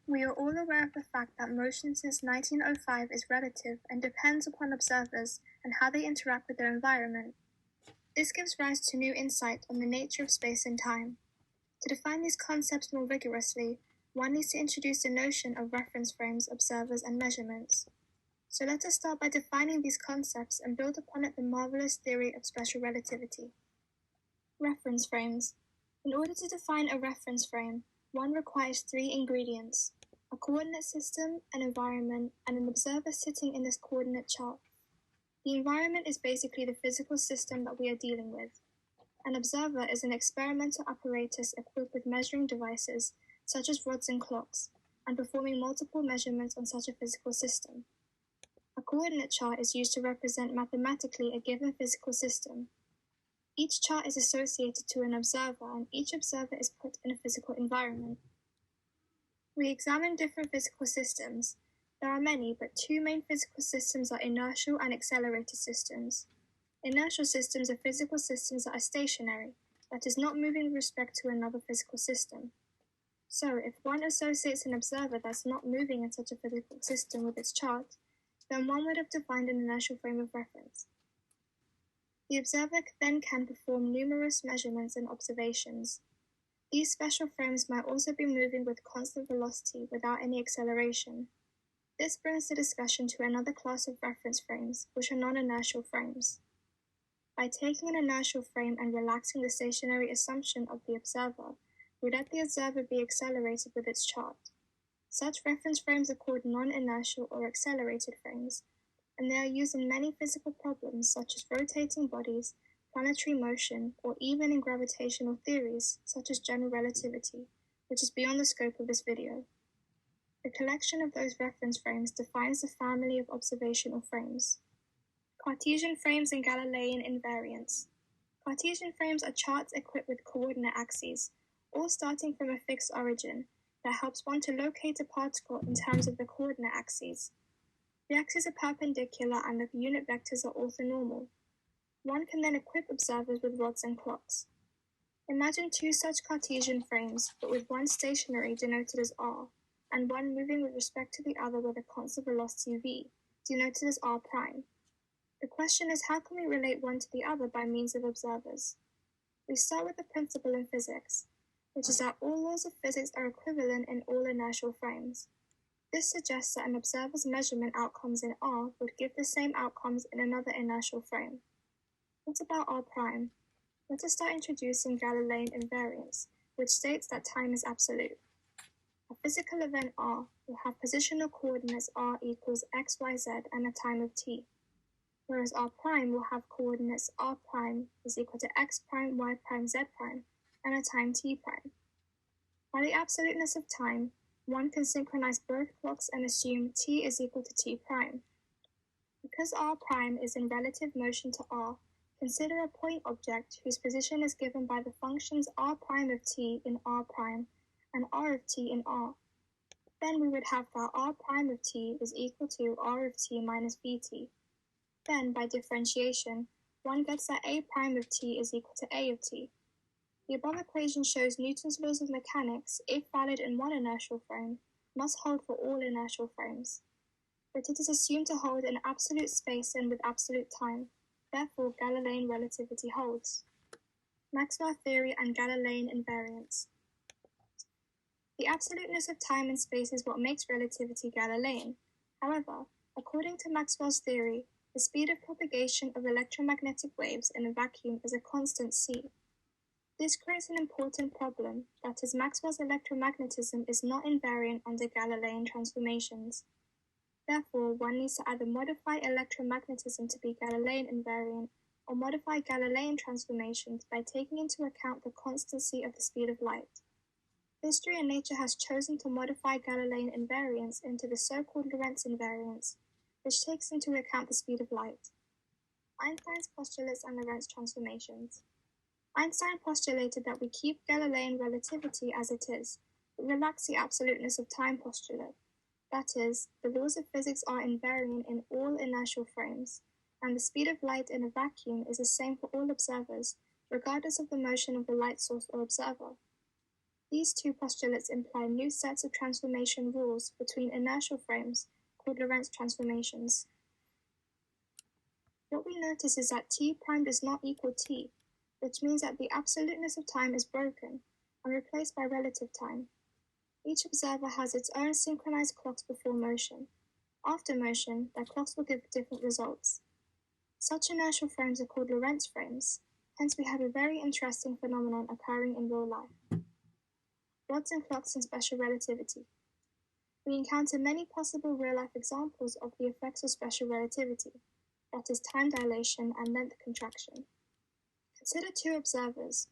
We are all aware of the fact that motion since 1905 is relative and depends upon observers and how they interact with their environment. This gives rise to new insight on the nature of space and time. To define these concepts more rigorously, one needs to introduce the notion of reference frames, observers, and measurements. So let us start by defining these concepts and build upon it the marvelous theory of special relativity. Reference frames. In order to define a reference frame, one requires three ingredients: a coordinate system, an environment, and an observer sitting in this coordinate chart. The environment is basically the physical system that we are dealing with. An observer is an experimental apparatus equipped with measuring devices, such as rods and clocks, and performing multiple measurements on such a physical system. A coordinate chart is used to represent mathematically a given physical system. Each chart is associated to an observer, and each observer is put in a physical environment. We examine different physical systems. There are many, but two main physical systems are inertial and accelerated systems. Inertial systems are physical systems that are stationary, that is, not moving with respect to another physical system. So, if one associates an observer that's not moving in such a physical system with its chart, then one would have defined an inertial frame of reference. The observer then can perform numerous measurements and observations. These special frames might also be moving with constant velocity without any acceleration. This brings the discussion to another class of reference frames, which are non-inertial frames. By taking an inertial frame and relaxing the stationary assumption of the observer, we let the observer be accelerated with its chart. Such reference frames are called non-inertial or accelerated frames, and they are used in many physical problems such as rotating bodies, planetary motion, or even in gravitational theories such as general relativity, which is beyond the scope of this video. The collection of those reference frames defines the family of observational frames. Cartesian frames and Galilean invariants. Cartesian frames are charts equipped with coordinate axes, all starting from a fixed origin, that helps one to locate a particle in terms of the coordinate axes. The axes are perpendicular and the unit vectors are orthonormal. One can then equip observers with rods and clocks. Imagine two such Cartesian frames, but with one stationary denoted as r, and one moving with respect to the other with a constant velocity v, denoted as r prime. The question is, how can we relate one to the other by means of observers? We start with the principle in physics, which is that all laws of physics are equivalent in all inertial frames. This suggests that an observer's measurement outcomes in R would give the same outcomes in another inertial frame. What about R prime? Let us start introducing Galilean invariance, which states that time is absolute. A physical event R will have positional coordinates R equals x, y, z and a time of t, whereas R prime will have coordinates R prime is equal to x prime, y prime, z prime, and a time t prime. By the absoluteness of time, one can synchronize both clocks and assume t is equal to t prime. Because R prime is in relative motion to R, consider a point object whose position is given by the functions r prime of t in R prime and r of t in R. Then we would have that r prime of t is equal to r of t minus vt. Then, by differentiation, one gets that a prime of t is equal to a of t. The above equation shows Newton's laws of mechanics, if valid in one inertial frame, must hold for all inertial frames. But it is assumed to hold in absolute space and with absolute time. Therefore, Galilean relativity holds. Maxwell theory and Galilean invariance. The absoluteness of time and space is what makes relativity Galilean. However, according to Maxwell's theory, the speed of propagation of electromagnetic waves in a vacuum is a constant c. This creates an important problem, that is, Maxwell's electromagnetism is not invariant under Galilean transformations. Therefore, one needs to either modify electromagnetism to be Galilean invariant or modify Galilean transformations by taking into account the constancy of the speed of light. History and nature has chosen to modify Galilean invariance into the so-called Lorentz invariance, which takes into account the speed of light. Einstein's postulates and Lorentz transformations. Einstein postulated that we keep Galilean relativity as it is, but relax the absoluteness of time postulate. That is, the laws of physics are invariant in all inertial frames, and the speed of light in a vacuum is the same for all observers, regardless of the motion of the light source or observer. These two postulates imply new sets of transformation rules between inertial frames called Lorentz transformations. What we notice is that t prime does not equal t, which means that the absoluteness of time is broken and replaced by relative time. Each observer has its own synchronized clocks before motion. After motion, their clocks will give different results. Such inertial frames are called Lorentz frames, hence we have a very interesting phenomenon occurring in real life. Rods and clocks in special relativity. We encounter many possible real-life examples of the effects of special relativity, that is time dilation and length contraction. Consider two observers,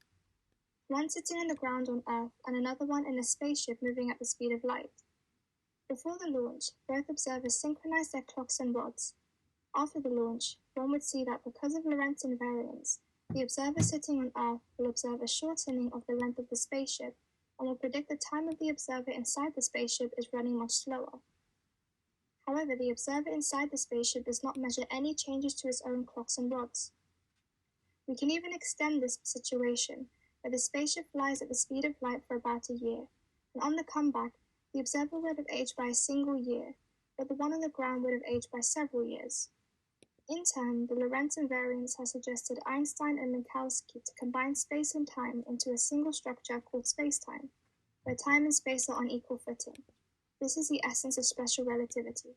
one sitting on the ground on Earth and another one in a spaceship moving at the speed of light. Before the launch, both observers synchronize their clocks and rods. After the launch, one would see that because of Lorentz invariance, the observer sitting on Earth will observe a shortening of the length of the spaceship and will predict the time of the observer inside the spaceship is running much slower. However, the observer inside the spaceship does not measure any changes to his own clocks and rods. We can even extend this situation, where the spaceship flies at the speed of light for about a year, and on the comeback, the observer would have aged by a single year, but the one on the ground would have aged by several years. In turn, the Lorentz invariance has suggested Einstein and Minkowski to combine space and time into a single structure called spacetime, where time and space are on equal footing. This is the essence of special relativity.